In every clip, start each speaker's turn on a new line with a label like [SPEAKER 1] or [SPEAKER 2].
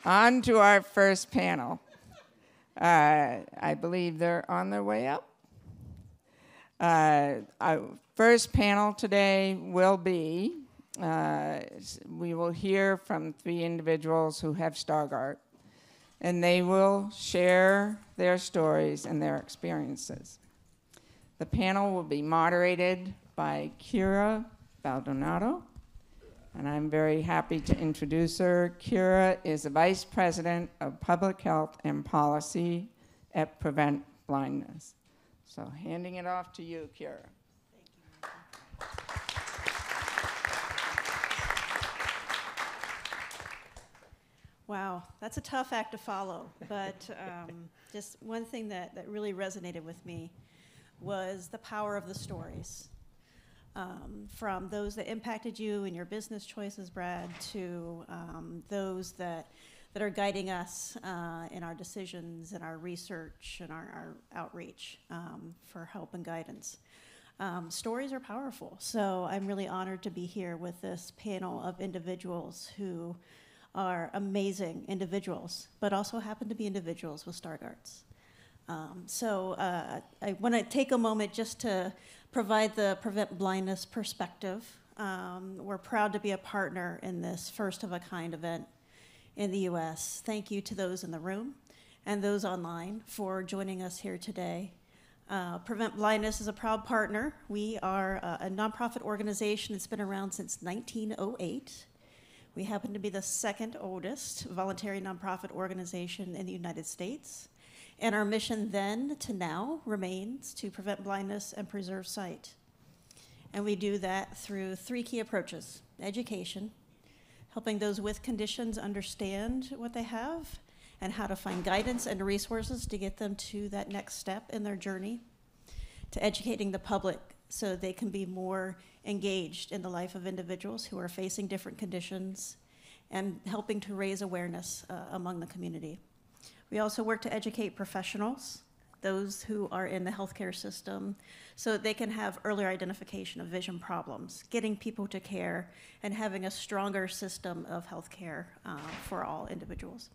[SPEAKER 1] On to our first panel. I believe they're on their way up. Our first panel today will be, we will hear from 3 individuals who have Stargardt, and they will share their stories and their experiences. The panel will be moderated by Kira Baldonado, and I'm very happy to introduce her. Kira is the Vice President of Public Health and Policy at Prevent Blindness. So handing it off to you, Kira.
[SPEAKER 2] Thank you. Wow, that's a tough act to follow, but just one thing that really resonated with me was the power of the stories. From those that impacted you in your business choices, Brad, to those that are guiding us in our decisions and our research and our outreach for help and guidance. Stories are powerful, so I'm really honored to be here with this panel of individuals who are amazing individuals, but also happen to be individuals with Stargardts. I want to take a moment just to provide the Prevent Blindness perspective. We're proud to be a partner in this first-of-a-kind event in the U.S. Thank you to those in the room and those online for joining us here today. Prevent Blindness is a proud partner. We are a nonprofit organization that's been around since 1908. We happen to be the second oldest voluntary nonprofit organization in the United States. And our mission then to now remains to prevent blindness and preserve sight. And we do that through 3 key approaches: education, helping those with conditions understand what they have and how to find guidance and resources to get them to that next step in their journey, to educating the public so they can be more engaged in the life of individuals who are facing different conditions, and helping to raise awareness among the community. We also work to educate professionals, those who are in the healthcare system, so that they can have earlier identification of vision problems, getting people to care, and having a stronger system of healthcare for all individuals.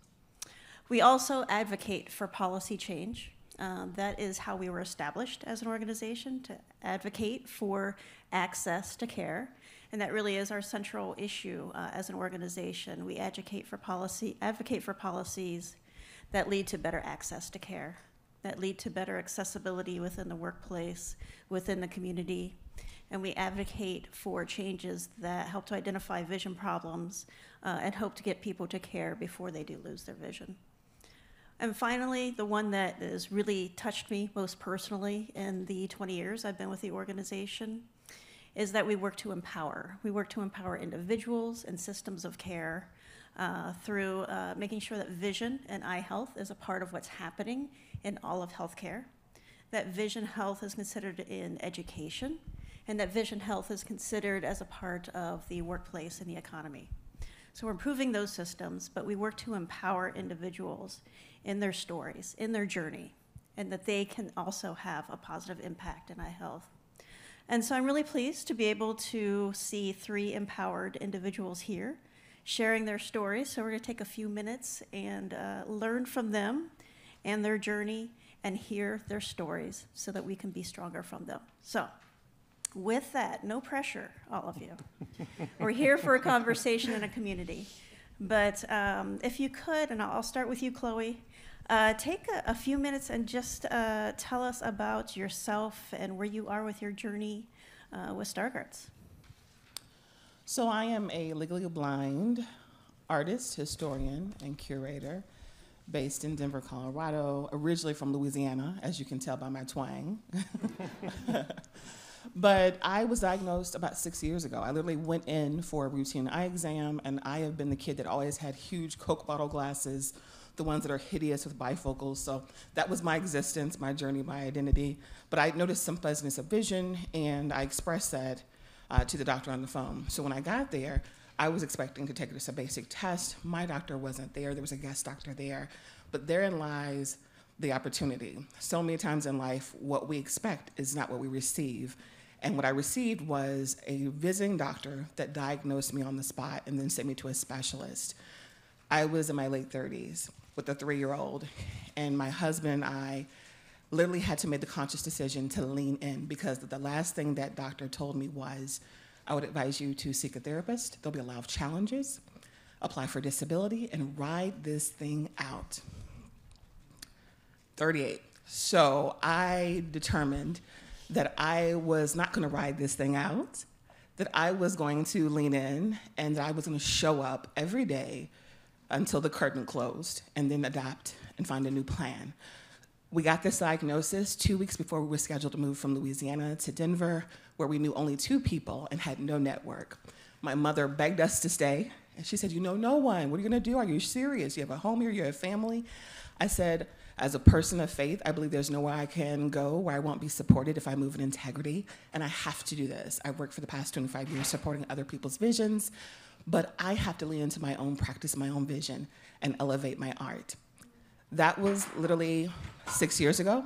[SPEAKER 2] We also advocate for policy change. That is how we were established as an organization, to advocate for access to care. And that really is our central issue as an organization. We advocate for policies that lead to better access to care, that lead to better accessibility within the workplace, within the community. And we advocate for changes that help to identify vision problems and hope to get people to care before they do lose their vision. And finally, the one that has really touched me most personally in the 20 years I've been with the organization is that we work to empower. We work to empower individuals and systems of care through making sure that vision and eye health is a part of what's happening in all of healthcare, that vision health is considered in education, and that vision health is considered as a part of the workplace and the economy. So we're improving those systems, but we work to empower individuals in their stories, in their journey, and that they can also have a positive impact in eye health. And so I'm really pleased to be able to see 3 empowered individuals here sharing their stories. So we're going to take a few minutes and learn from them and their journey and hear their stories so that we can be stronger from them. So with that, no pressure, all of you. We're here for a conversation in a community. But if you could, and I'll start with you, Chloe, take a few minutes and just tell us about yourself and where you are with your journey with Stargardts.
[SPEAKER 3] So I am a legally blind artist, historian, and curator based in Denver, Colorado, originally from Louisiana, as you can tell by my twang. But I was diagnosed about 6 years ago. I literally went in for a routine eye exam, and I have been the kid that always had huge Coke bottle glasses, the ones that are hideous with bifocals. So that was my existence, my journey, my identity. But I noticed some fuzziness of vision, and I expressed that to the doctor on the phone. So when I got there, I was expecting to take just a basic test. My doctor wasn't there. There was a guest doctor there. But therein lies the opportunity. So many times in life, what we expect is not what we receive. And what I received was a visiting doctor that diagnosed me on the spot and then sent me to a specialist. I was in my late 30s with a 3-year-old, and my husband and I literally had to make the conscious decision to lean in, because the last thing that doctor told me was, I would advise you to seek a therapist. There'll be a lot of challenges. Apply for disability and ride this thing out. 38. So I determined that I was not going to ride this thing out, that I was going to lean in, and that I was going to show up every day until the curtain closed, and then adapt and find a new plan. We got this diagnosis 2 weeks before we were scheduled to move from Louisiana to Denver, where we knew only 2 people and had no network. My mother begged us to stay, and she said, "You know no one. What are you going to do? Are you serious? You have a home here, you have a family?" I said, as a person of faith, I believe there's nowhere I can go where I won't be supported if I move in integrity, and I have to do this. I've worked for the past 25 years supporting other people's visions, but I have to lean into my own practice, my own vision, and elevate my art. That was literally 6 years ago.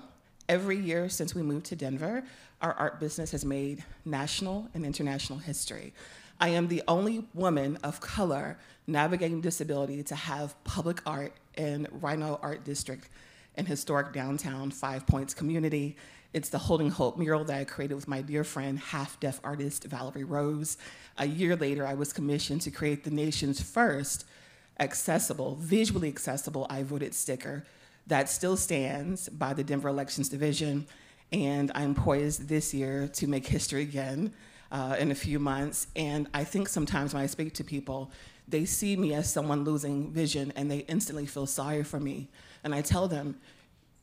[SPEAKER 3] Every year since we moved to Denver, our art business has made national and international history. I am the only woman of color navigating disability to have public art in Rhino Art District in historic downtown Five Points community. It's the Holding Hope mural that I created with my dear friend, half-deaf artist Valerie Rose. A year later, I was commissioned to create the nation's first accessible, visually accessible I Voted sticker that still stands by the Denver Elections Division. And I'm poised this year to make history again in a few months. And I think sometimes when I speak to people, they see me as someone losing vision and they instantly feel sorry for me. And I tell them,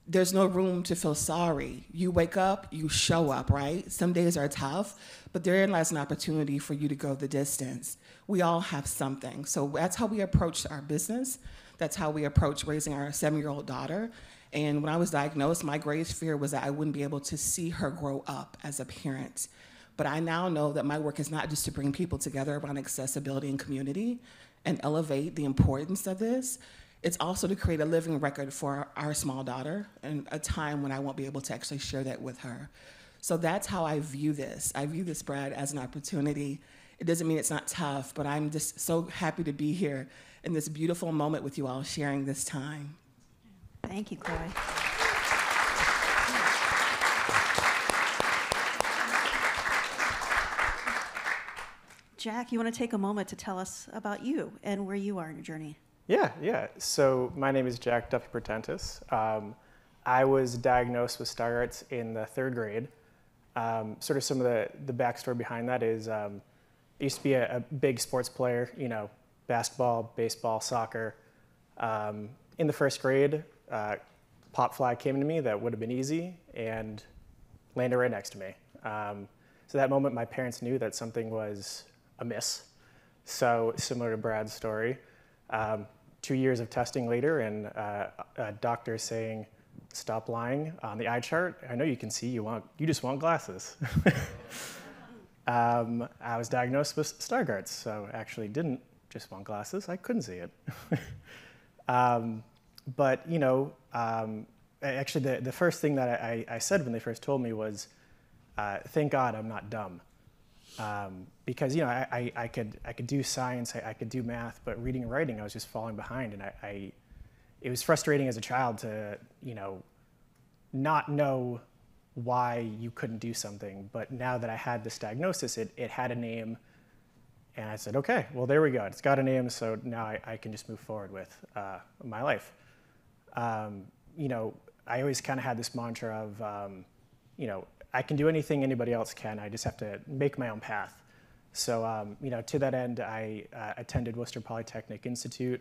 [SPEAKER 3] there's no room to feel sorry. You wake up, you show up, right? Some days are tough, but therein lies an opportunity for you to go the distance. We all have something. So that's how we approach our business. That's how we approach raising our 7-year-old daughter. And when I was diagnosed, my greatest fear was that I wouldn't be able to see her grow up as a parent. But I now know that my work is not just to bring people together around accessibility and community and elevate the importance of this. It's also to create a living record for our small daughter and a time when I won't be able to actually share that with her. So that's how I view this. I view this, Brad, as an opportunity. It doesn't mean it's not tough, but I'm just so happy to be here in this beautiful moment with you all, sharing this time.
[SPEAKER 2] Thank you, Chloe. Jack, you want to take a moment to tell us about you and where you are in your journey?
[SPEAKER 4] Yeah. So my name is Jack Duffy Portentis. I was diagnosed with Stargardt in the 3rd grade. Sort of some of the backstory behind that is I used to be a big sports player, basketball, baseball, soccer. In the 1st grade, pop fly came to me that would have been easy and landed right next to me. So that moment, my parents knew that something was amiss. So similar to Brad's story, 2 years of testing later and a doctor saying, "Stop lying on the eye chart. I know you can see, you just want glasses." I was diagnosed with Stargardt, so actually didn't just want glasses, I couldn't see it. But actually the first thing that I said when they first told me was, "Thank God I'm not dumb." Because I could do science, I could do math, but reading and writing I was just falling behind, and it was frustrating as a child to not know why you couldn't do something. But now that I had this diagnosis, it had a name, and I said, okay, well there we go, it's got a name, so now I can just move forward with my life. I always kind of had this mantra of I can do anything anybody else can. I just have to make my own path. So, to that end, I attended Worcester Polytechnic Institute,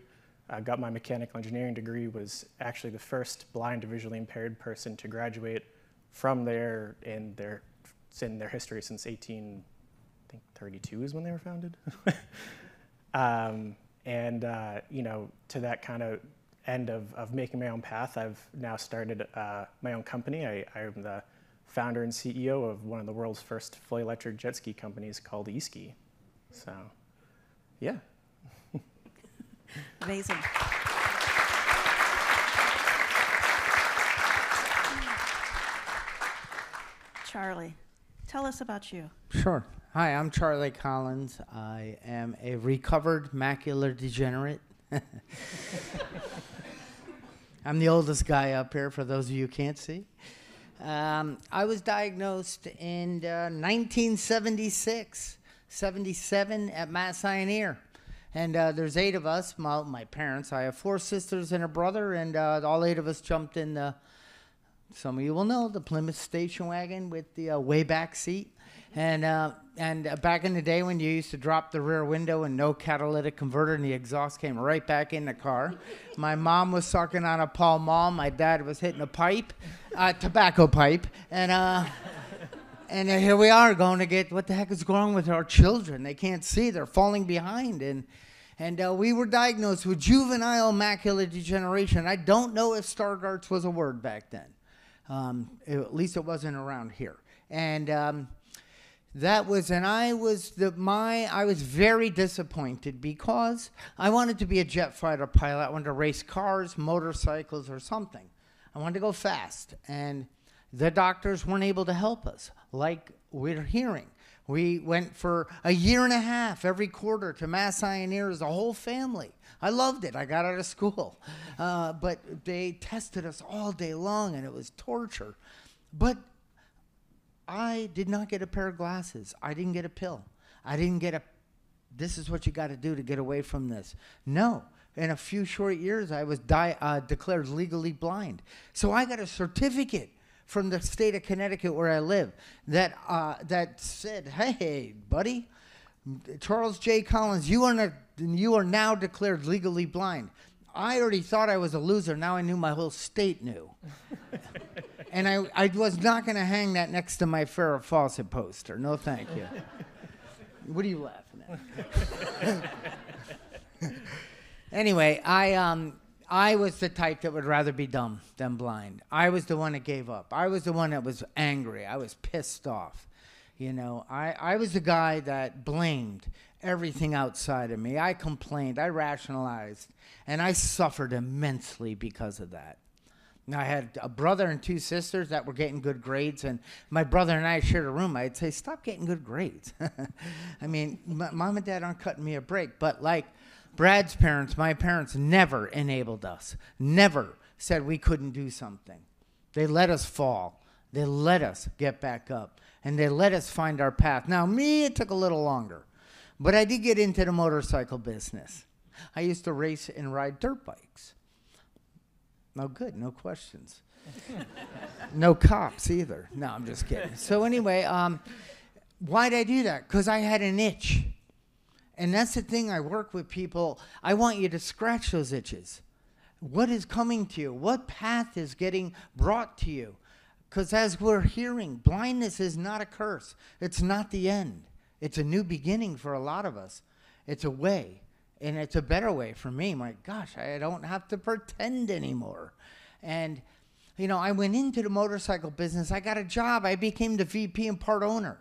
[SPEAKER 4] got my mechanical engineering degree, was actually the first blind or visually impaired person to graduate from there in their history since 1832 is when they were founded. To that kind of end of making my own path, I've now started my own company. I am the founder and CEO of one of the world's first fully electric jet ski companies called eSki. So, yeah.
[SPEAKER 2] Amazing. Charlie, tell us about you.
[SPEAKER 5] Sure. Hi, I'm Charlie Collins. I am a recovered macular degenerate I'm the oldest guy up here, for those of you who can't see. I was diagnosed in 1976, 77 at Mount Sinai. And there's 8 of us, my parents. I have 4 sisters and a brother, and all 8 of us jumped in the, some of you will know, the Plymouth station wagon with the way back seat. And back in the day when you used to drop the rear window and no catalytic converter and the exhaust came right back in the car. My mom was sucking on a Pall Mall. My dad was hitting a pipe, tobacco pipe. And here we are going to get, what the heck is wrong with our children? They can't see. They're falling behind. And we were diagnosed with juvenile macular degeneration. I don't know if Stargardt's was a word back then. At least it wasn't around here. And I was very disappointed because I wanted to be a jet fighter pilot. I wanted to race cars, motorcycles, or something. I wanted to go fast. And the doctors weren't able to help us, like we're hearing. We went for a year and a half every quarter to Mass Ioneer as a whole family. I loved it. I got out of school. But they tested us all day long, and it was torture. But I did not get a pair of glasses. I didn't get a pill. I didn't get this is what you got to do to get away from this. No. In a few short years, I was declared legally blind. So I got a certificate from the state of Connecticut where I live that said, hey, buddy, Charles J. Collins, you are now declared legally blind. I already thought I was a loser. Now I knew my whole state knew. And I was not going to hang that next to my Farrah Fawcett poster. No, thank you. What are you laughing at? Anyway, I was the type that would rather be dumb than blind. I was the one that gave up. I was the one that was angry. I was pissed off. You know, I was the guy that blamed everything outside of me. I complained. I rationalized. And I suffered immensely because of that. I had a brother and 2 sisters that were getting good grades, and my brother and I shared a room. I'd say, stop getting good grades. I mean, mom and dad aren't cutting me a break. But like Brad's parents, my parents never enabled us, never said we couldn't do something. They let us fall. They let us get back up, and they let us find our path. Now, me, it took a little longer, but I did get into the motorcycle business. I used to race and ride dirt bikes. No good, no questions. No cops either. No, I'm just kidding. So anyway, why'd I do that? Because I had an itch. And that's the thing, I work with people. I want you to scratch those itches. What is coming to you? What path is getting brought to you? Because as we're hearing, blindness is not a curse. It's not the end. It's a new beginning for a lot of us. It's a way. And it's a better way for me. My gosh, I don't have to pretend anymore. And, you know, I went into the motorcycle business. I got a job. I became the VP and part owner.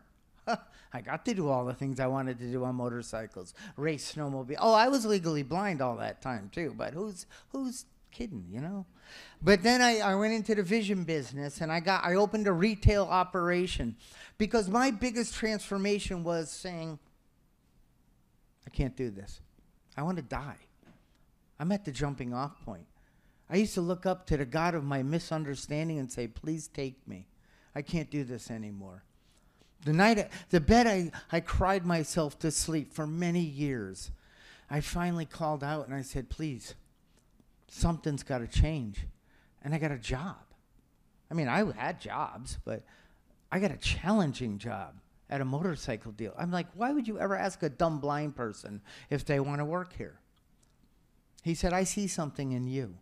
[SPEAKER 5] I got to do all the things I wanted to do on motorcycles. Race, snowmobile. Oh, I was legally blind all that time, too. But who's kidding, you know? But then I went into the vision business, and I opened a retail operation. Because my biggest transformation was saying, I can't do this. I want to die. I'm at the jumping off point. I used to look up to the God of my misunderstanding and say, please take me. I can't do this anymore. The bed I cried myself to sleep for many years. I finally called out and I said, please, something's got to change. And I got a job. I mean, I had jobs, but I got a challenging job at a motorcycle deal. I'm like, why would you ever ask a dumb blind person if they want to work here? He said, I see something in you.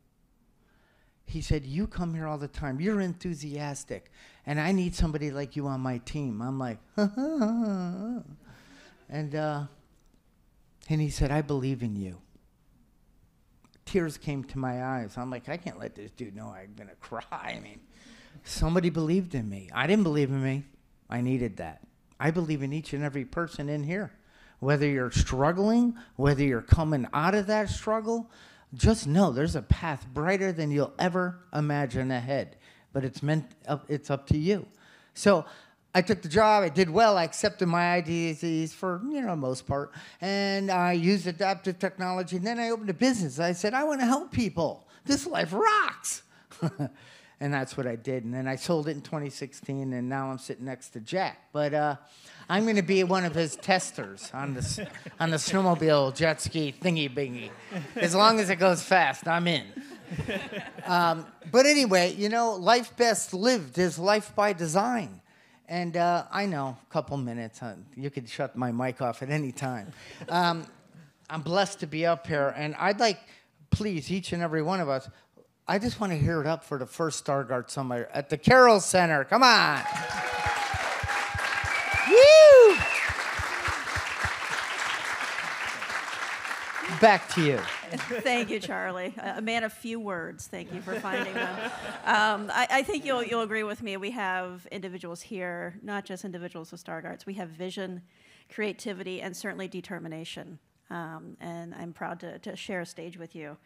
[SPEAKER 5] He said, you come here all the time. You're enthusiastic. And I need somebody like you on my team. I'm like, and he said, I believe in you. Tears came to my eyes. I'm like, I can't let this dude know I'm going to cry. I mean, somebody believed in me. I didn't believe in me. I needed that. I believe in each and every person in here. Whether you're struggling, whether you're coming out of that struggle, just know there's a path brighter than you'll ever imagine ahead. But it's up to you. So I took the job. I did well. I accepted my IDs for, most part. And I used adaptive technology. And then I opened a business. I said, I want to help people. This life rocks. And that's what I did. And then I sold it in 2016. And now I'm sitting next to Jack. But I'm going to be one of his testers on the snowmobile jet ski thingy bingy. As long as it goes fast, I'm in. But anyway, life best lived is life by design. And I know, a couple minutes. You could shut my mic off at any time. I'm blessed to be up here. And I'd like, please, each and every one of us, I just want to hear it up for the first Stargardt Summit at the Carroll Center. Come on. Woo! Back to you.
[SPEAKER 2] Thank you, Charlie. A man of few words. Thank you for finding them. I think you'll agree with me. We have individuals here, not just individuals with Stargardts. We have vision, creativity, and certainly determination. And I'm proud to share a stage with you.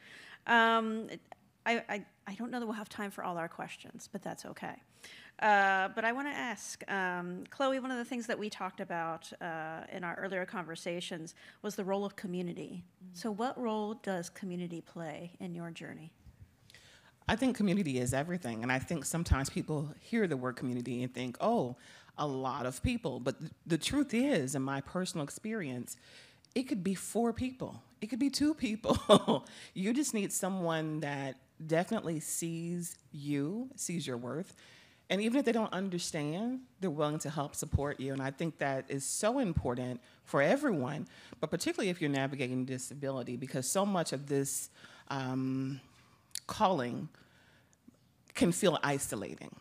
[SPEAKER 2] I don't know that we'll have time for all our questions, but that's okay. But I want to ask, Chloe, one of the things that we talked about in our earlier conversations was the role of community. So what role does community play in your journey?
[SPEAKER 3] I think community is everything. And I think sometimes people hear the word community and think, oh, a lot of people. But the truth is, in my personal experience, it could be 4 people. It could be 2 people. You just need someone that definitely sees you, sees your worth. And even if they don't understand, they're willing to help support you. And I think that is so important for everyone, but particularly if you're navigating disability, because so much of this calling can feel isolating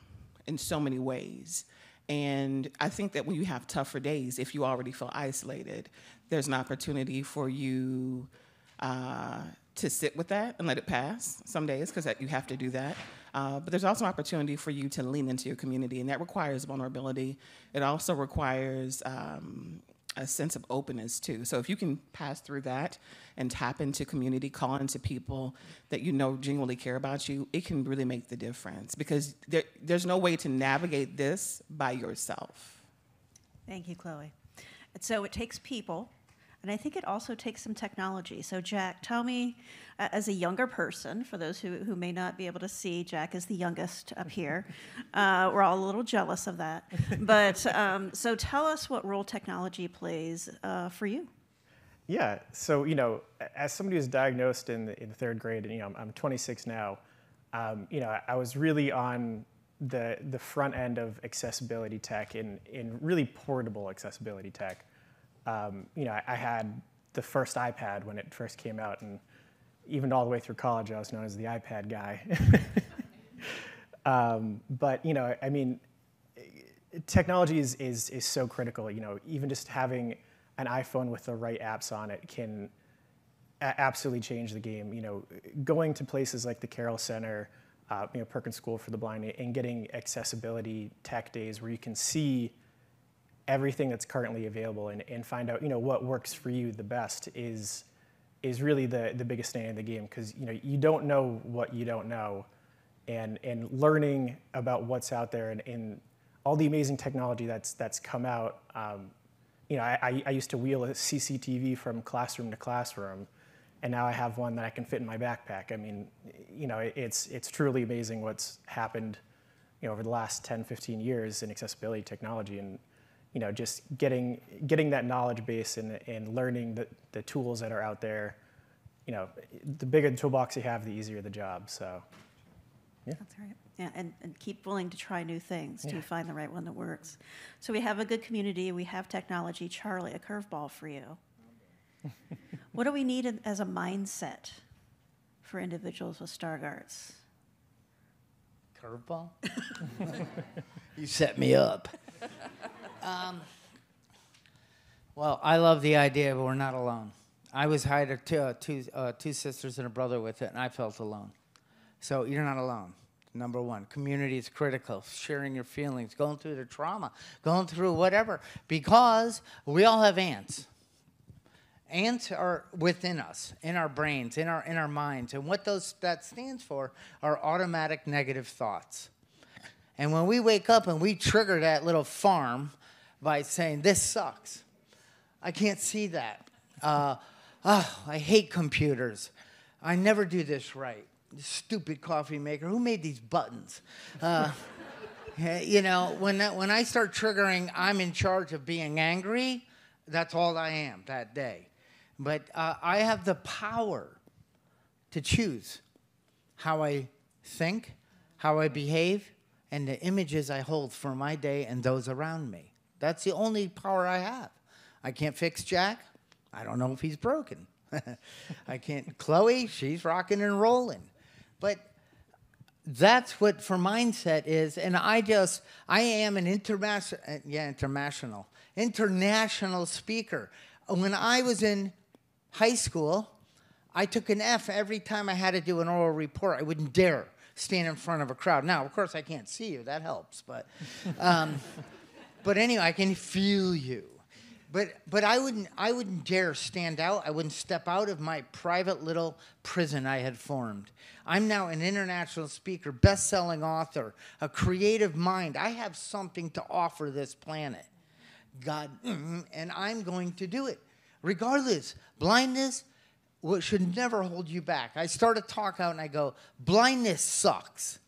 [SPEAKER 3] in so many ways. And I think that when you have tougher days, if you already feel isolated, there's an opportunity for you to sit with that and let it pass some days, because you have to do that. But there's also an opportunity for you to lean into your community, and that requires vulnerability. It also requires a sense of openness, too. So if you can pass through that and tap into community, call into people that you know genuinely care about you, it can really make the difference, because there's no way to navigate this by yourself.
[SPEAKER 2] Thank you, Chloe. And so it takes people, and I think it also takes some technology. So Jack, tell me, as a younger person, for those who may not be able to see, Jack is the youngest up here. We're all a little jealous of that. But so tell us what role technology plays for you.
[SPEAKER 4] Yeah, so, as somebody who's diagnosed in the 3rd grade, and, I'm 26 now, I was really on the front end of accessibility tech in really portable accessibility tech. I had the first iPad when it first came out, and even all the way through college, I was known as the iPad guy. But technology is so critical. Even just having an iPhone with the right apps on it can absolutely change the game. Going to places like the Carroll Center, Perkins School for the Blind, and getting accessibility tech days where you can see everything that's currently available and find out what works for you the best is really the biggest thing in the game, because you don't know what you don't know, and learning about what's out there and all the amazing technology that's come out. I used to wheel a CCTV from classroom to classroom, and now I have one that I can fit in my backpack. I mean, it's truly amazing what's happened over the last 10, 15 years in accessibility technology, and just getting that knowledge base and learning the tools that are out there. The bigger the toolbox you have, the easier the job. So, yeah.
[SPEAKER 2] That's right. Yeah, and keep willing to try new things to find the right one that works. So we have a good community. We have technology. Charlie, a curveball for you. What do we need as a mindset for individuals with Stargardts?
[SPEAKER 5] Curveball? You set me up. Well, I love the idea, but we're not alone. I was hired two sisters and a brother with it, and I felt alone. So you're not alone. Number one, community is critical. Sharing your feelings, going through the trauma, going through whatever, because we all have ants. Ants are within us, in our brains, in our minds, and what that stands for are automatic negative thoughts. And when we wake up and we trigger that little farm by saying, this sucks, I can't see that. I hate computers. I never do this right. This stupid coffee maker. Who made these buttons? You know, when I start triggering, I'm in charge of being angry, that's all I am that day. But I have the power to choose how I think, how I behave, and the images I hold for my day and those around me. That's the only power I have. I can't fix Jack. I don't know if he's broken. I can't. Chloe, she's rocking and rolling. But that's what for mindset is. And I am an international speaker. When I was in high school, I took an F every time I had to do an oral report. I wouldn't dare stand in front of a crowd. Now, of course, I can't see you. That helps. But anyway, I can feel you. But I wouldn't dare stand out. I wouldn't step out of my private little prison I had formed. I'm now an international speaker, best-selling author, a creative mind. I have something to offer this planet. God, and I'm going to do it. Regardless, blindness should never hold you back. I start a talk out and I go, blindness sucks.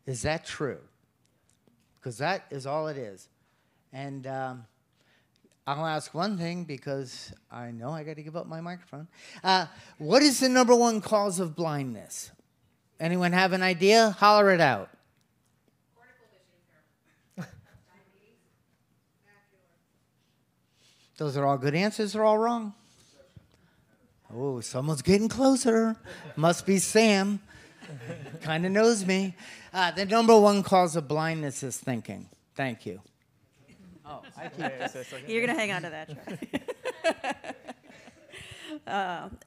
[SPEAKER 5] Is that true? Because that is all it is. And I'll ask one thing because I know I got to give up my microphone. What is the number one cause of blindness? Anyone have an idea? Holler it out.
[SPEAKER 6] Cortical vision impairment. Diabetes. Macular.
[SPEAKER 5] Those are all good answers. They're all wrong. Oh, someone's getting closer. Must be Sam. Kind of knows me. The number one cause of blindness is thinking. Thank you. Oh, I keep
[SPEAKER 2] You're going to hang on to that, Charlie.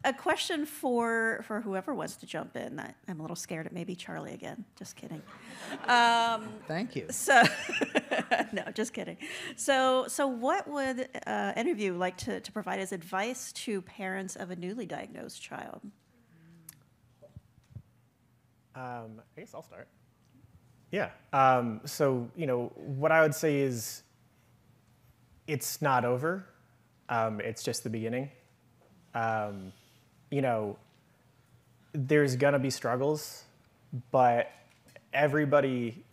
[SPEAKER 2] A question for whoever wants to jump in. I'm a little scared it may be Charlie again. Just kidding.
[SPEAKER 5] Thank you.
[SPEAKER 2] So, no, just kidding. So what would any of you like to provide as advice to parents of a newly diagnosed child?
[SPEAKER 4] I guess I'll start. Yeah. So, what I would say is it's not over. It's just the beginning. There's going to be struggles, but everybody,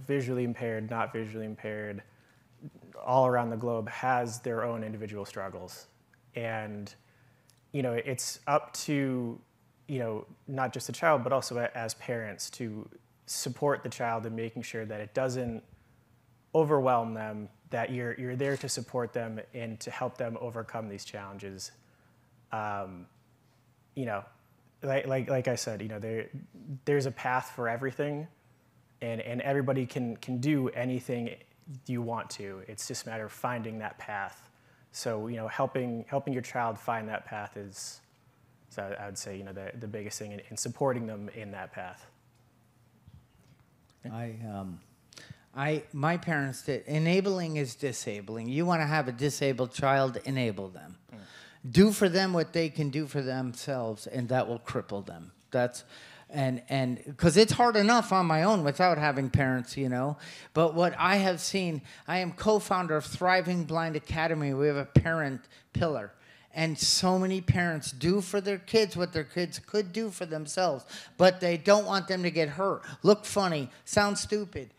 [SPEAKER 4] visually impaired, not visually impaired, all around the globe has their own individual struggles. And, it's up to, not just the child, but also as parents to support the child in making sure that it doesn't overwhelm them, that you're there to support them and to help them overcome these challenges. Like I said, there's a path for everything, and everybody can do anything you want to. It's just a matter of finding that path. So, helping your child find that path is, so I would say, the biggest thing in supporting them in that path.
[SPEAKER 5] My parents did. Enabling is disabling. You want to have a disabled child, enable them. Do for them what they can do for themselves, and that will cripple them. And because it's hard enough on my own without having parents, But what I have seen, I am co-founder of Thriving Blind Academy. We have a parent pillar. And so many parents do for their kids what their kids could do for themselves, but they don't want them to get hurt, look funny, sound stupid.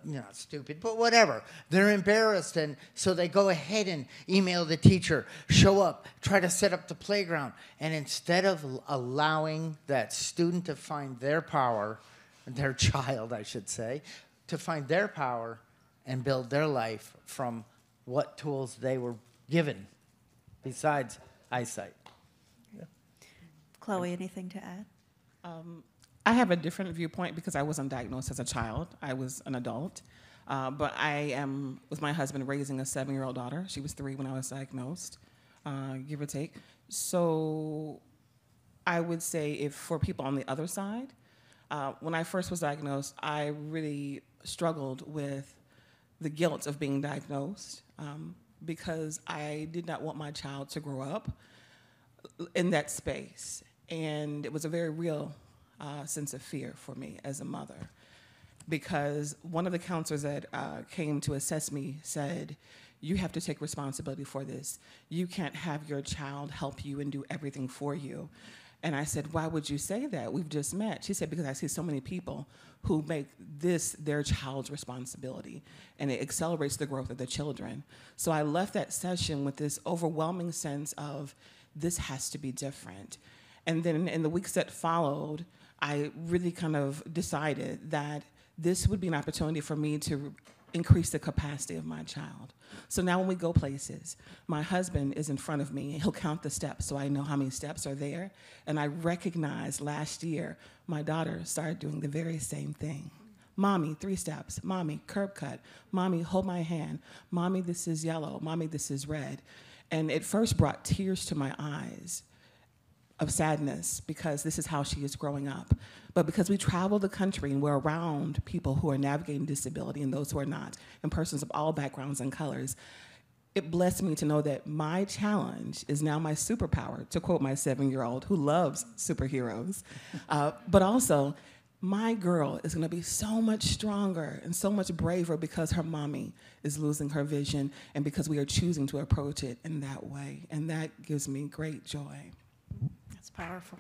[SPEAKER 5] Not stupid, but whatever. They're embarrassed, and so they go ahead and email the teacher, show up, try to set up the playground. And instead of allowing that student to find their power, their child, I should say, to find their power and build their life from what tools they were given, besides eyesight.
[SPEAKER 3] Yeah.
[SPEAKER 2] Chloe, anything to add?
[SPEAKER 3] I have a different viewpoint because I wasn't diagnosed as a child. I was an adult. But I am, with my husband, raising a 7-year-old daughter. She was 3 when I was diagnosed, give or take. So I would say if for people on the other side, when I first was diagnosed, I really struggled with the guilt of being diagnosed because I did not want my child to grow up in that space. And it was a very real sense of fear for me as a mother. because one of the counselors that came to assess me said, you have to take responsibility for this. You can't have your child help you and do everything for you. And I said, why would you say that? We've just met. She said, because I see so many people who make this their child's responsibility, and it accelerates the growth of the children. So I left that session with this overwhelming sense of, this has to be different. And then in the weeks that followed, I really kind of decided that this would be an opportunity for me to increase the capacity of my child. So now when we go places, my husband is in front of me, and he'll count the steps so I know how many steps are there. And I recognized last year, my daughter started doing the very same thing. Mommy, 3 steps. Mommy, curb cut. Mommy, hold my hand. Mommy, this is yellow. Mommy, this is red. And it first brought tears to my eyes of sadness, because this is how she is growing up. But because we travel the country and we're around people who are navigating disability and those who are not, and persons of all backgrounds and colors, it blessed me to know that my challenge is now my superpower, to quote my 7-year-old who loves superheroes. But also, my girl is gonna be so much stronger and so much braver because her mommy is losing her vision, and because we are choosing to approach it in that way. And that gives me great joy.
[SPEAKER 2] That's powerful.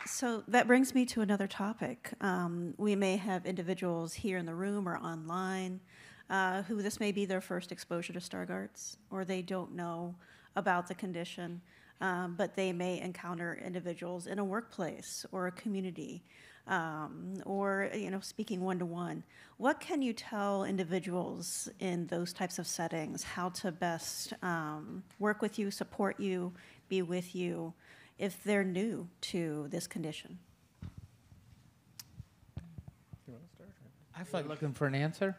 [SPEAKER 2] So that brings me to another topic. We may have individuals here in the room or online who this may be their first exposure to Stargardts, or they don't know about the condition, but they may encounter individuals in a workplace or a community, or speaking one-to-one. What can you tell individuals in those types of settings how to best work with you, support you, be with you, if they're new to this condition?
[SPEAKER 5] I feel like looking for an answer.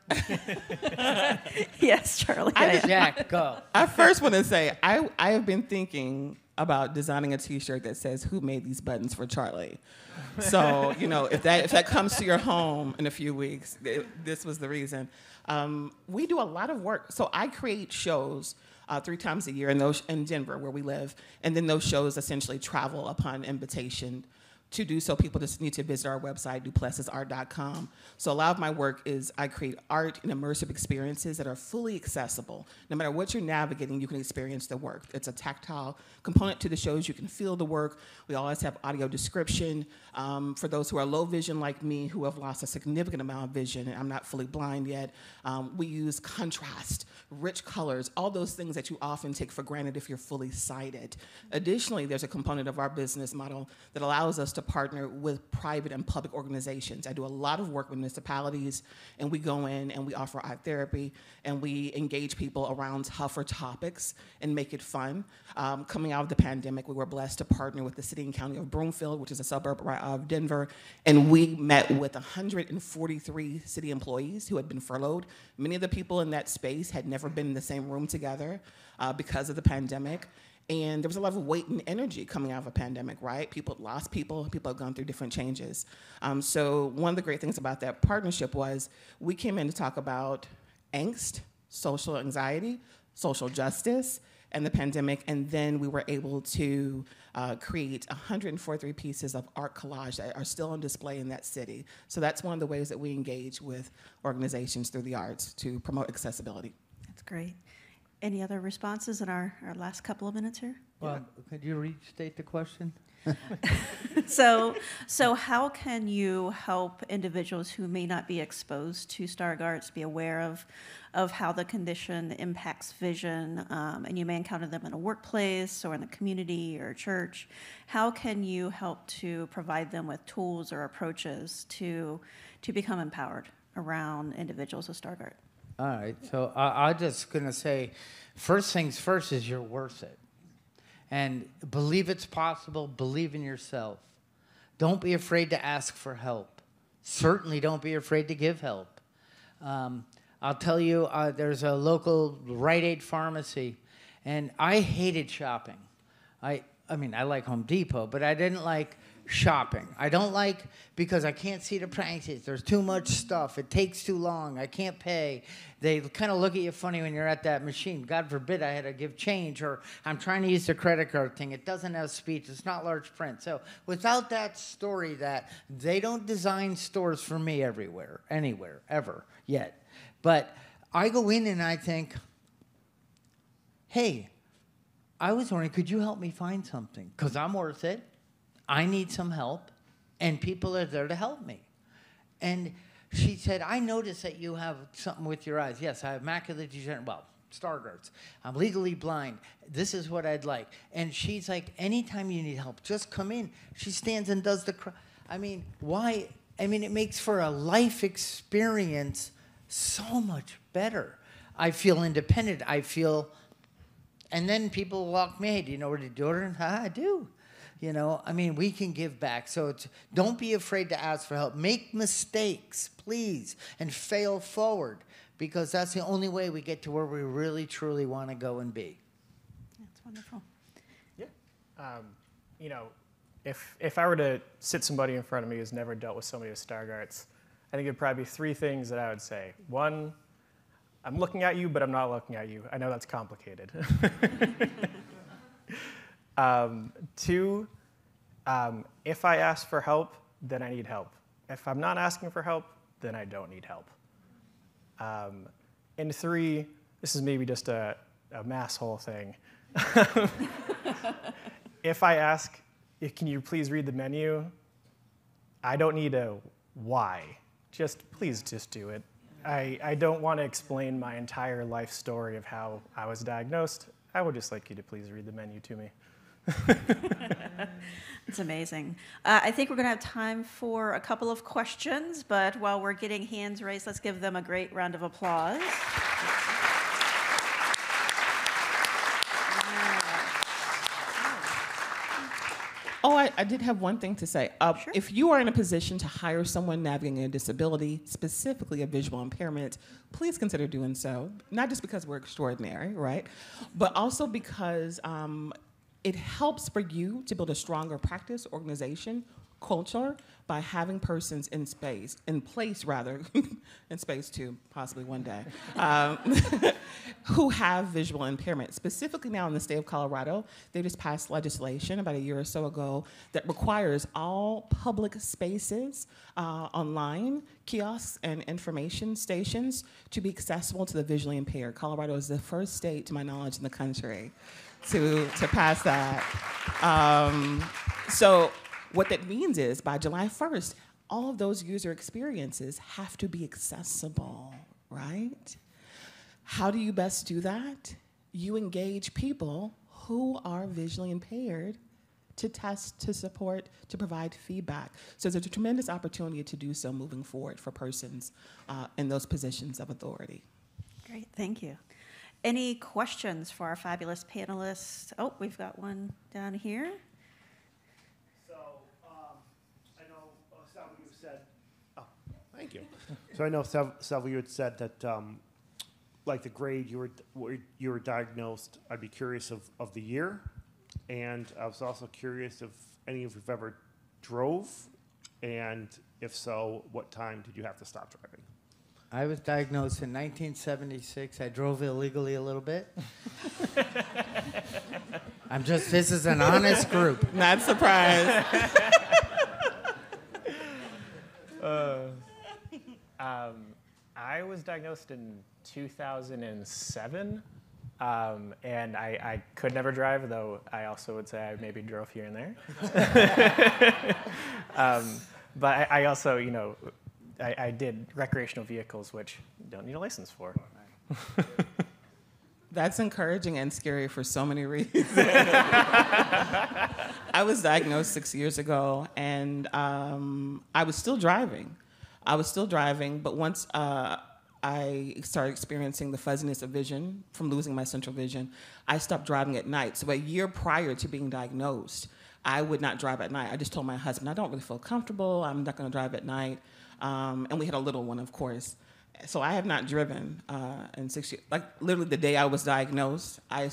[SPEAKER 2] Yes, Charlie.
[SPEAKER 5] Jack, go.
[SPEAKER 3] I first want to say, I have been thinking about designing a T-shirt that says, "Who made these buttons for Charlie?" So, if that comes to your home in a few weeks, this was the reason. We do a lot of work. So I create shows 3 times a year in Denver, where we live, and then those shows essentially travel upon invitation. To do so, people just need to visit our website, duplessisart.com. So a lot of my work is I create art and immersive experiences that are fully accessible. No matter what you're navigating, you can experience the work. It's a tactile component to the shows. You can feel the work. We always have audio description. For those who are low vision like me, who have lost a significant amount of vision, and I'm not fully blind yet, we use contrast, rich colors, all those things that you often take for granted if you're fully sighted. Additionally, there's a component of our business model that allows us to partner with private and public organizations. I do a lot of work with municipalities, and we go in and we offer art therapy, and we engage people around tougher topics and make it fun. Coming out of the pandemic, we were blessed to partner with the city and county of Broomfield, which is a suburb of Denver, and we met with 143 city employees who had been furloughed. Many of the people in that space had never been in the same room together because of the pandemic. And there was a lot of weight and energy coming out of a pandemic, right? People had lost people have gone through different changes. So one of the great things about that partnership was we came in to talk about angst, social anxiety, social justice, and the pandemic, and then we were able to create 143 pieces of art collage that are still on display in that city. So that's one of the ways that we engage with organizations through the arts to promote accessibility.
[SPEAKER 2] That's great. Any other responses in our last couple of minutes here?
[SPEAKER 5] Well, could you restate the question?
[SPEAKER 2] So how can you help individuals who may not be exposed to Stargardts be aware of how the condition impacts vision, and you may encounter them in a workplace or in the community or church? How can you help to provide them with tools or approaches to become empowered around individuals with Stargardt?
[SPEAKER 5] All right, so I'm just going to say, first things first is you're worth it. And believe it's possible, believe in yourself. Don't be afraid to ask for help. Certainly don't be afraid to give help. I'll tell you, there's a local Rite Aid pharmacy, and I hated shopping. I mean, I like Home Depot, but I didn't like shopping. I don't like, because I can't see the prices. There's too much stuff. It takes too long. I can't pay. They kind of look at you funny when you're at that machine. God forbid I had to give change, or I'm trying to use the credit card thing. It doesn't have speech. It's not large print. So without that story that they don't design stores for me everywhere, anywhere, ever, yet. But I go in and I think, hey, I was wondering, could you help me find something? Because I'm worth it. I need some help, and people are there to help me. And she said, I noticed that you have something with your eyes. Yes, I have macular degeneration. Well, Stargardt's. I'm legally blind. This is what I'd like. And she's like, anytime you need help, just come in. She stands and does I mean, why? I mean, it makes for a life experience so much better. I feel independent. I feel... And then people walk me, hey, do you know where to do it? I do. You know, I mean, we can give back. So don't be afraid to ask for help. Make mistakes, please, and fail forward, because that's the only way we get to where we really, truly want to go and be.
[SPEAKER 2] That's wonderful.
[SPEAKER 4] Yeah. You know, if I were to sit somebody in front of me who's never dealt with somebody with Stargardt's, I think it'd probably be three things that I would say. One, I'm looking at you, but I'm not looking at you. I know that's complicated. Two, if I ask for help, then I need help. If I'm not asking for help, then I don't need help. And three, this is maybe just a mass hole thing. If I ask, can you please read the menu? I don't need a why. Please just do it. I don't want to explain my entire life story of how I was diagnosed. I would just like you to please read the menu to me.
[SPEAKER 2] It's amazing. I think we're going to have time for a couple of questions, but while we're getting hands raised, let's give them a great round of applause.
[SPEAKER 3] Oh, I did have one thing to say.
[SPEAKER 2] Sure.
[SPEAKER 3] If you are in a position to hire someone navigating a disability, specifically a visual impairment, please consider doing so. Not just because we're extraordinary, right? But also because it helps for you to build a stronger practice, organization, culture by having persons in place in space too, possibly one day, who have visual impairment. Specifically now in the state of Colorado, they just passed legislation about a year or so ago that requires all public spaces, online, kiosks, and information stations to be accessible to the visually impaired. Colorado is the first state, to my knowledge, in the country to pass that. So what that means is by July 1st, all of those user experiences have to be accessible, right? How do you best do that? You engage people who are visually impaired to test, to support, to provide feedback. So there's a tremendous opportunity to do so moving forward for persons in those positions of authority.
[SPEAKER 2] Great, thank you. Any questions for our fabulous panelists? Oh, we've got one down here.
[SPEAKER 7] Thank you. So I know several you had said that, like the grade you were diagnosed. I'd be curious of the year, and I was also curious if any of you've ever drove, and if so, what time did you have to stop driving?
[SPEAKER 5] I was diagnosed in 1976. I drove illegally a little bit. This is an honest group.
[SPEAKER 3] Not surprised.
[SPEAKER 4] I was diagnosed in 2007, and I could never drive, though I also would say I maybe drove here and there. But I also, you know, I did recreational vehicles, which you don't need a license for.
[SPEAKER 3] That's encouraging and scary for so many reasons. I was diagnosed 6 years ago, and I was still driving. But once I started experiencing the fuzziness of vision from losing my central vision, I stopped driving at night. So a year prior to being diagnosed, I would not drive at night. I just told my husband, I don't really feel comfortable. I'm not going to drive at night. And we had a little one, of course. So I have not driven in 6 years. Like literally the day I was diagnosed, I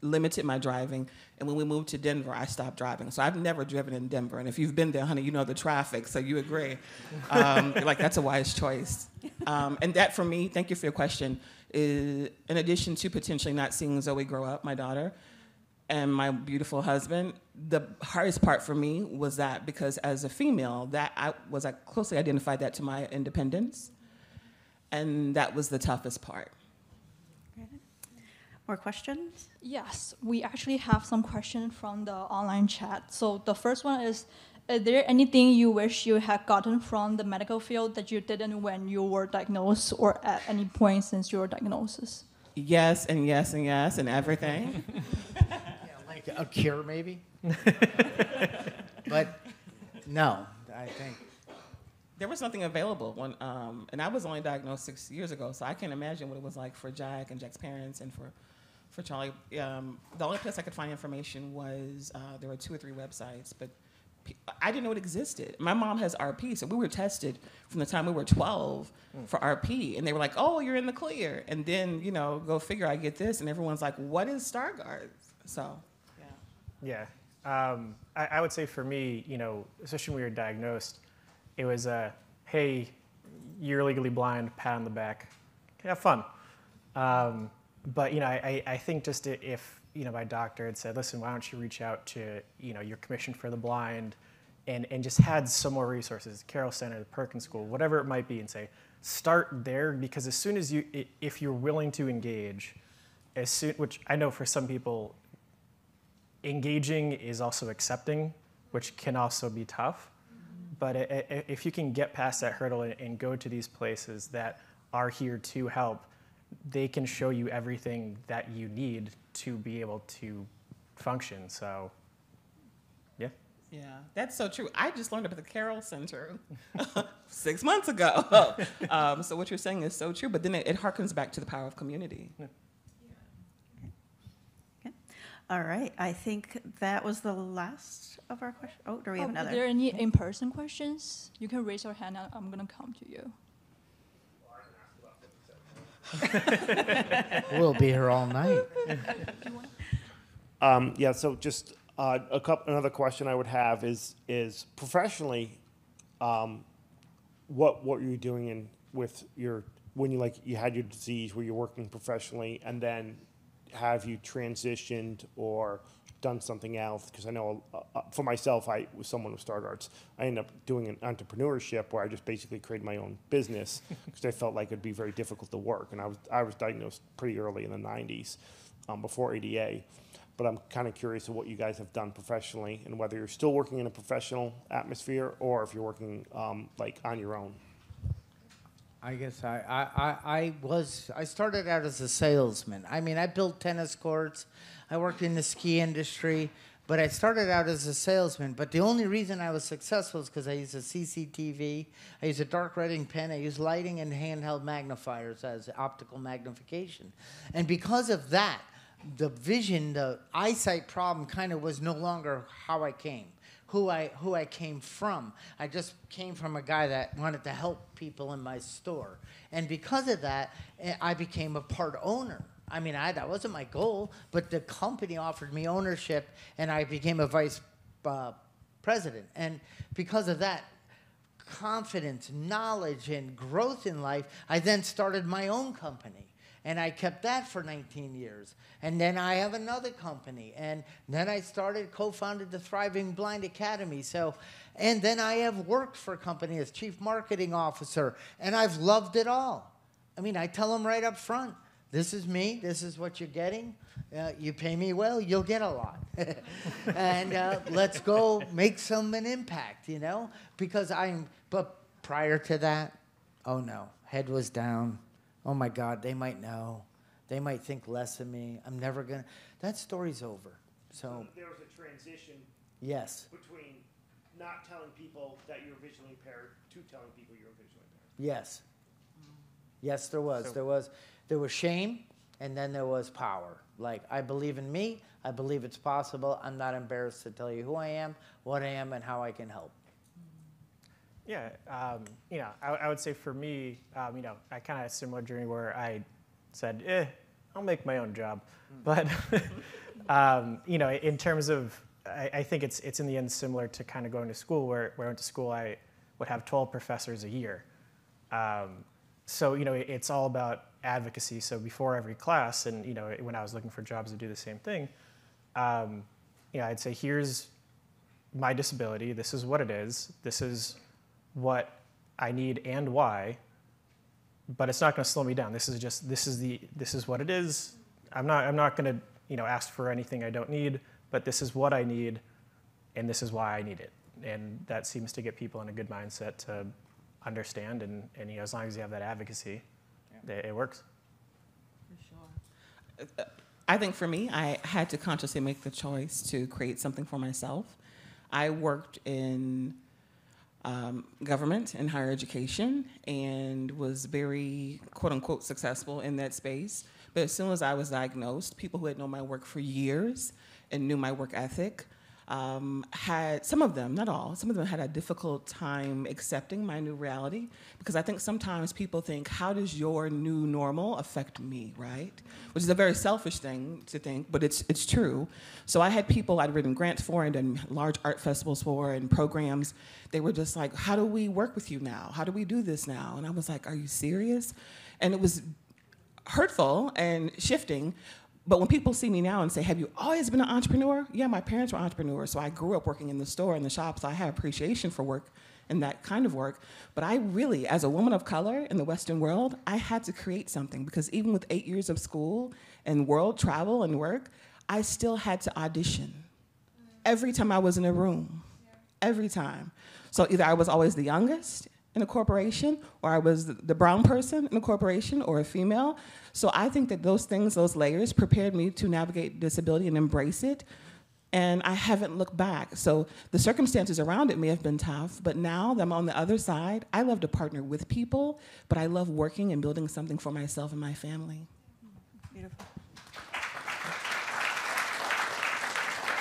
[SPEAKER 3] limited my driving. And when we moved to Denver, I stopped driving. So I've never driven in Denver. And if you've been there, honey, you know the traffic, so you agree. Like, that's a wise choice. And that, for me, thank you for your question, is in addition to potentially not seeing Zoe grow up, my daughter, and my beautiful husband, the hardest part for me was that because as a female, that I closely identified that to my independence. And that was the toughest part.
[SPEAKER 2] More questions?
[SPEAKER 8] Yes, we actually have some questions from the online chat. So the first one is there anything you wish you had gotten from the medical field that you didn't when you were diagnosed or at any point since your diagnosis?
[SPEAKER 3] Yes, and yes, and yes, and everything.
[SPEAKER 5] Yeah, like a cure, maybe. But no, I think.
[SPEAKER 3] There was nothing available when, and I was only diagnosed 6 years ago, so I can't imagine what it was like for Jack and Jack's parents and for Charlie. The only place I could find information was there were 2 or 3 websites, but I didn't know it existed. My mom has RP, so we were tested from the time we were 12 for RP, and they were like, "Oh, you're in the clear," and then go figure, I get this, and everyone's like, "What is Stargardt?" So,
[SPEAKER 4] Yeah. I would say for me, especially when we were diagnosed, it was hey, you're legally blind, pat on the back, have fun. But I think just if my doctor had said, listen, why don't you reach out to your Commission for the Blind, and just had some more resources, Carroll Center, the Perkins School, whatever it might be, and say, start there, because as soon as if you're willing to engage, which I know for some people, engaging is also accepting, which can also be tough. But if you can get past that hurdle and go to these places that are here to help, they can show you everything that you need to be able to function. So, yeah.
[SPEAKER 3] yeah, that's so true. I just learned about the Carroll Center 6 months ago. So what you're saying is so true, but then it harkens back to the power of community.
[SPEAKER 4] Yeah.
[SPEAKER 2] All right, I think that was the last of our questions. Oh, do we have
[SPEAKER 8] Are
[SPEAKER 2] another?
[SPEAKER 8] there any in-person questions? You can raise your hand and I'm going to come to you.
[SPEAKER 5] We'll be here all night.
[SPEAKER 7] Yeah. So just another question I would have is professionally, what were you doing with when you had your disease? Were you working professionally, and then have you transitioned or done something else? Because I know for myself, I was someone with Stargardt's. I ended up doing an entrepreneurship where I just basically created my own business because I felt like it'd be very difficult to work. And I was diagnosed pretty early in the 90s, before ADA. But I'm kind of curious of what you guys have done professionally and whether you're still working in a professional atmosphere or if you're working like on your own.
[SPEAKER 5] I guess I started out as a salesman. I mean, I built tennis courts. I worked in the ski industry, but I started out as a salesman. But the only reason I was successful is because I used a CCTV, I used a dark reading pen, I used lighting and handheld magnifiers as optical magnification. And because of that, the vision, the eyesight problem kind of was no longer how I came. Who I came from. I just came from a guy that wanted to help people in my store. And because of that, I became a part owner. I mean, that wasn't my goal, but the company offered me ownership, and I became a vice president. And because of that confidence, knowledge, and growth in life, I then started my own company. And I kept that for 19 years. And then I have another company. And then I co-founded the Thriving Blind Academy. And then I have worked for a company as chief marketing officer. And I've loved it all. I mean, I tell them right up front, this is me. This is what you're getting. You pay me well, you'll get a lot. And let's go make an impact, Because but prior to that, oh no, head was down. Oh my God, they might know. They might think less of me. I'm never gonna. That story's over. So
[SPEAKER 7] there was a transition.
[SPEAKER 5] Yes.
[SPEAKER 7] Between not telling people that you're visually impaired to telling people you're visually impaired.
[SPEAKER 5] Yes. Yes, there was. There was shame, and then there was power. Like, I believe in me. I believe it's possible. I'm not embarrassed to tell you who I am, what I am, and how I can help.
[SPEAKER 4] Yeah, I would say for me, I kind of had a similar journey where I said, I'll make my own job. But You know, in terms of, I think it's in the end similar to kind of going to school, where I went to school, I would have 12 professors a year. So, you know, it's all about advocacy. So before every class, and, you know, when I was looking for jobs to do the same thing, you know, I'd say, here's my disability, this is what it is, this is what I need and why, but it's not going to slow me down. This is what it is. I'm not going to, you know, ask for anything I don't need, but this is what I need, and this is why I need it. And that seems to get people in a good mindset to understand, and you know, as long as you have that advocacy, it works.
[SPEAKER 3] For sure. I think for me, I had to consciously make the choice to create something for myself. I worked in government and higher education and was very, quote unquote, successful in that space. But as soon as I was diagnosed, people who had known my work for years and knew my work ethic had, some of them, not all, some of them had a difficult time accepting my new reality, because I think sometimes people think, how does your new normal affect me, right? Which is a very selfish thing to think, but it's true. So I had people I'd written grants for and done large art festivals for and programs. They were just like, how do we work with you now? How do we do this now? And I was like, are you serious? And it was hurtful and shifting. But when people see me now and say, have you always been an entrepreneur? Yeah, my parents were entrepreneurs, so I grew up working in the store and the shop, so I have appreciation for work and that kind of work. But I really, as a woman of color in the Western world, I had to create something, because even with 8 years of school and world travel and work, I still had to audition every time I was in a room, every time. So either I was always the youngest in a corporation, or I was the brown person in a corporation, or a female. So I think that those things, those layers, prepared me to navigate disability and embrace it. And I haven't looked back. So the circumstances around it may have been tough, but now that I'm on the other side, I love to partner with people, but I love working and building something for myself and my family.
[SPEAKER 2] Beautiful.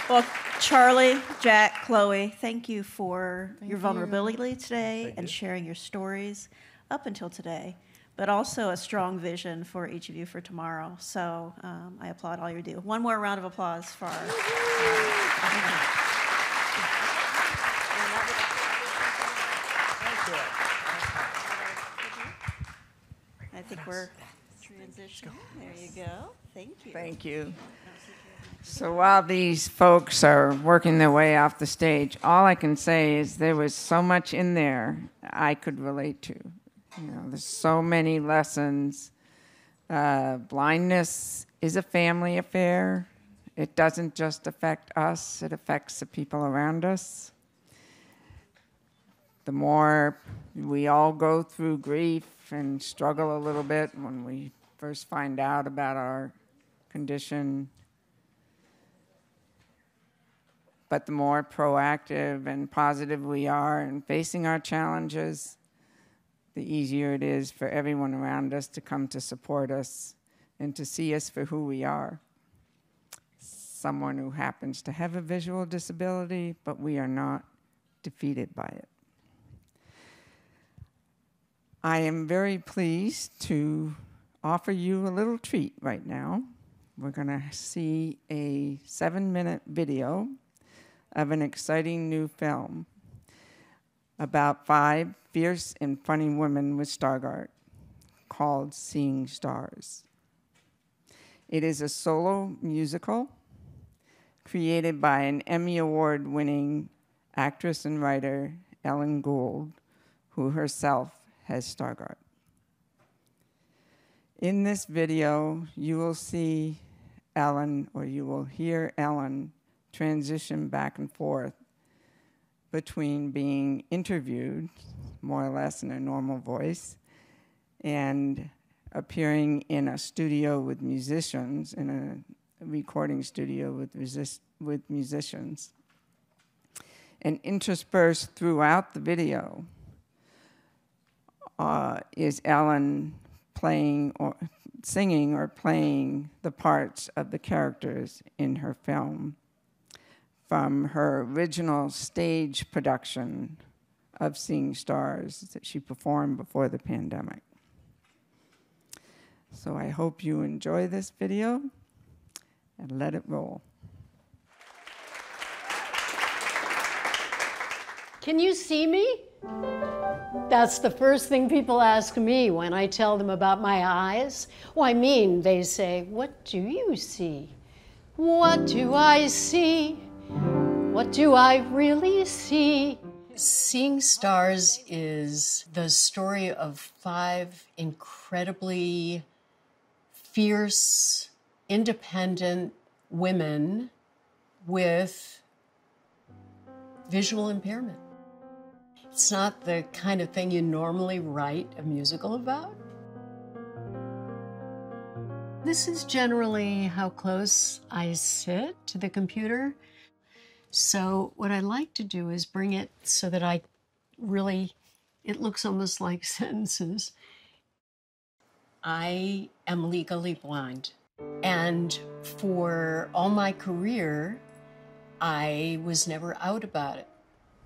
[SPEAKER 2] Well, Charlie, Jack, Chloe, thank you for your vulnerability today and sharing your stories up until today, but also a strong vision for each of you for tomorrow. So I applaud all you do. One more round of applause for our I think we're transitioning. There you go. Thank you.
[SPEAKER 1] Thank you. So while these folks are working their way off the stage, all I can say is there was so much in there I could relate to. You know, there's so many lessons. Blindness is a family affair. It doesn't just affect us, it affects the people around us. The more we all go through grief and struggle a little bit when we first find out about our condition, but the more proactive and positive we are in facing our challenges, the easier it is for everyone around us to come to support us and to see us for who we are. Someone who happens to have a visual disability, but we are not defeated by it. I am very pleased to offer you a little treat right now. We're going to see a 7-minute video of an exciting new film about 5 fierce and funny women with Stargardt called Seeing Stars. It is a solo musical created by an Emmy Award-winning actress and writer, Ellen Gould, who herself has Stargardt. In this video, you will see Ellen, or you will hear Ellen, transition back and forth between being interviewed, more or less in a normal voice, and appearing in a studio with musicians, in a recording studio with musicians. And interspersed throughout the video is Ellen playing or singing or playing the parts of the characters in her film from her original stage production of Seeing Stars that she performed before the pandemic. So I hope you enjoy this video and let it roll.
[SPEAKER 9] can you see me? That's the first thing people ask me when I tell them about my eyes. Well, I mean, they say, what do you see? What do I see? What do I really see? Seeing Stars is the story of 5 incredibly fierce, independent women with visual impairment. It's not the kind of thing you normally write a musical about. This is generally how close I sit to the computer. So what I like to do is bring it so that it looks almost like sentences. I am legally blind. And for all my career, I was never out about it.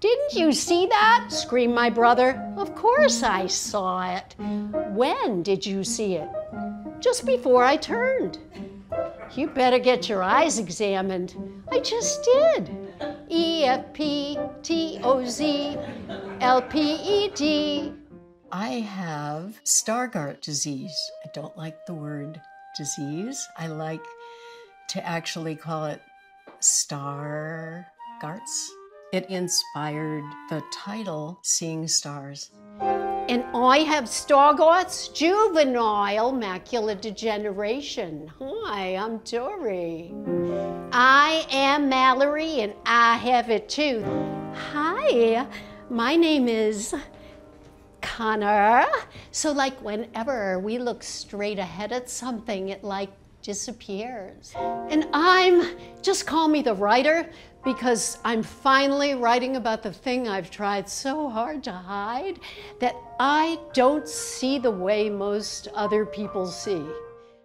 [SPEAKER 9] Didn't you see that? Screamed my brother. Of course I saw it. When did you see it? Just before I turned. You better get your eyes examined. I just did. EFPTOZLPED. I have Stargardt disease. I don't like the word disease. I like to actually call it Stargardts. It inspired the title, Seeing Stars. And I have Stargardt's juvenile macular degeneration. Hi, I'm Tori. I am Mallory, and I have it too. Hi, my name is Connor. So like whenever we look straight ahead at something, it like disappears. And just call me the writer, because I'm finally writing about the thing I've tried so hard to hide, that I don't see the way most other people see.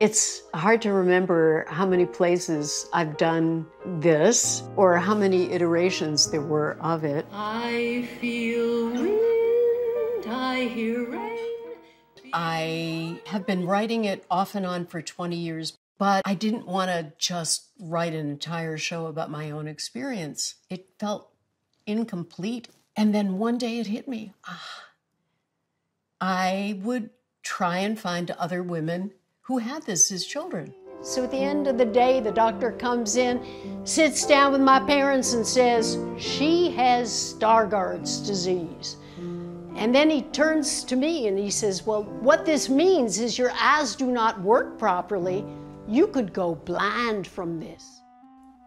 [SPEAKER 9] It's hard to remember how many places I've done this, or how many iterations there were of it. I feel wind, I hear rain. I have been writing it off and on for 20 years. But I didn't want to just write an entire show about my own experience. It felt incomplete. And then one day it hit me. I would try and find other women who had this as children. So at the end of the day, the doctor comes in, sits down with my parents and says, she has Stargardt's disease. And then he turns to me and he says, well, what this means is your eyes do not work properly. You could go blind from this.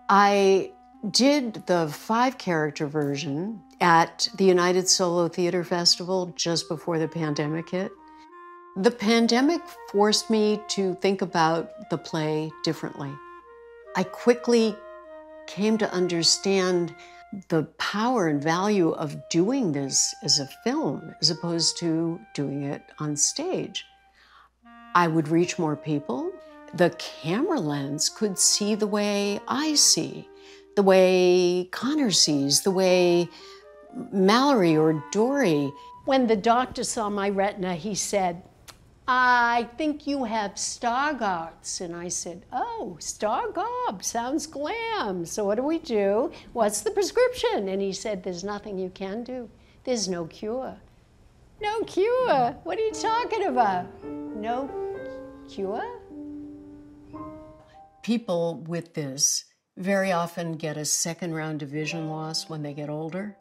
[SPEAKER 9] I did the 5-character version at the United Solo Theater Festival just before the pandemic hit. The pandemic forced me to think about the play differently. I quickly came to understand the power and value of doing this as a film as opposed to doing it on stage. I would reach more people. The camera lens could see the way I see, the way Connor sees, the way Mallory or Dory. When the doctor saw my retina, he said, I think you have Stargardt's. And I said, oh, Stargardt, sounds glam. So what do we do? What's the prescription? And he said, there's nothing you can do. There's no cure. No cure? What are you talking about? No cure? People with this very often get a second round of vision loss when they get older.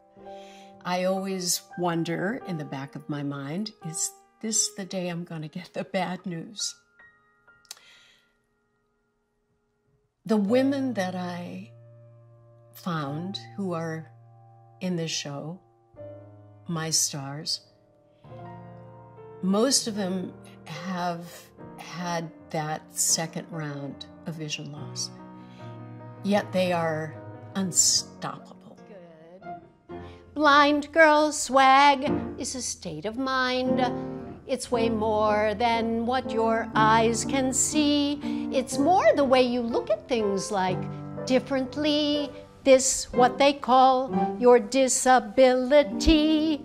[SPEAKER 9] I always wonder in the back of my mind, is this the day I'm going to get the bad news? The women that I found who are in this show, my stars, most of them have had that second round of vision loss, yet they are unstoppable. Good. Blind girl swag is a state of mind. It's way more than what your eyes can see. It's more the way you look at things, like differently. This, what they call your disability.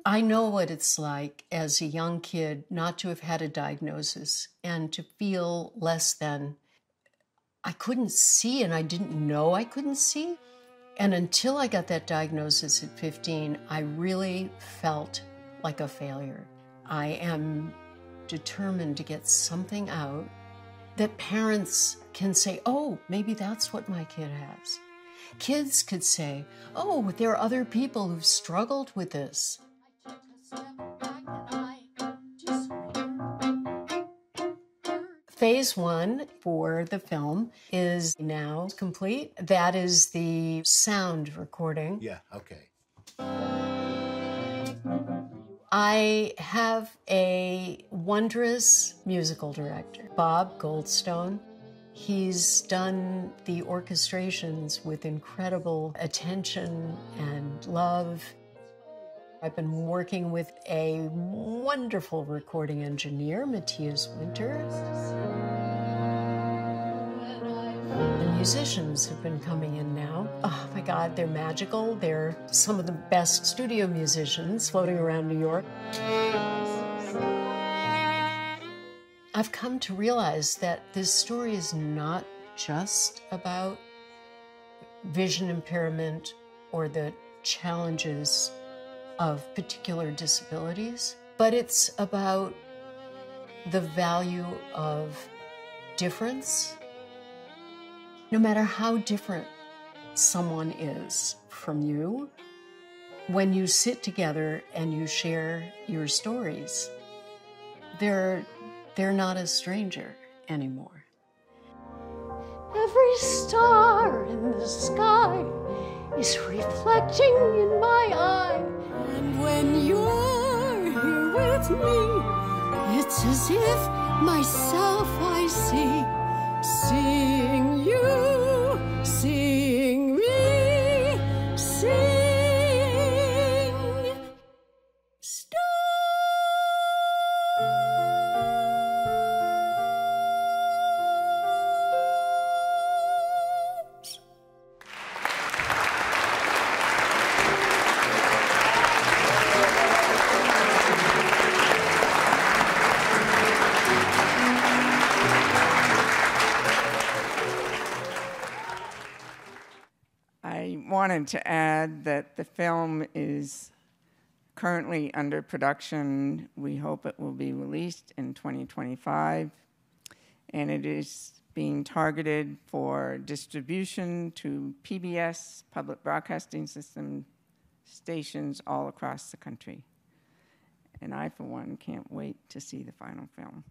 [SPEAKER 9] I know what it's like as a young kid not to have had a diagnosis and to feel less than. I couldn't see, and I didn't know I couldn't see. And until I got that diagnosis at 15, I really felt like a failure. I am determined to get something out that parents can say, oh, maybe that's what my kid has. Kids could say, oh, there are other people who've struggled with this. Phase 1 for the film is now complete. That is the sound recording.
[SPEAKER 10] Yeah, okay.
[SPEAKER 9] I have a wondrous musical director, Bob Goldstone. He's done the orchestrations with incredible attention and love. I've been working with a wonderful recording engineer, Matthias Winter. The musicians have been coming in now. Oh my God, they're magical. They're some of the best studio musicians floating around New York. I've come to realize that this story is not just about vision impairment or the challenges of particular disabilities, but it's about the value of difference. No matter how different someone is from you, when you sit together and you share your stories, they're not a stranger anymore. Every star in the sky is reflecting in my eye. And when you're here with me, it's as if myself I see, seeing you, seeing me, seeing stars.
[SPEAKER 1] I wanted to add that the film is currently under production. We hope it will be released in 2025, and it is being targeted for distribution to PBS, Public Broadcasting System, stations all across the country. And I, for one, can't wait to see the final film.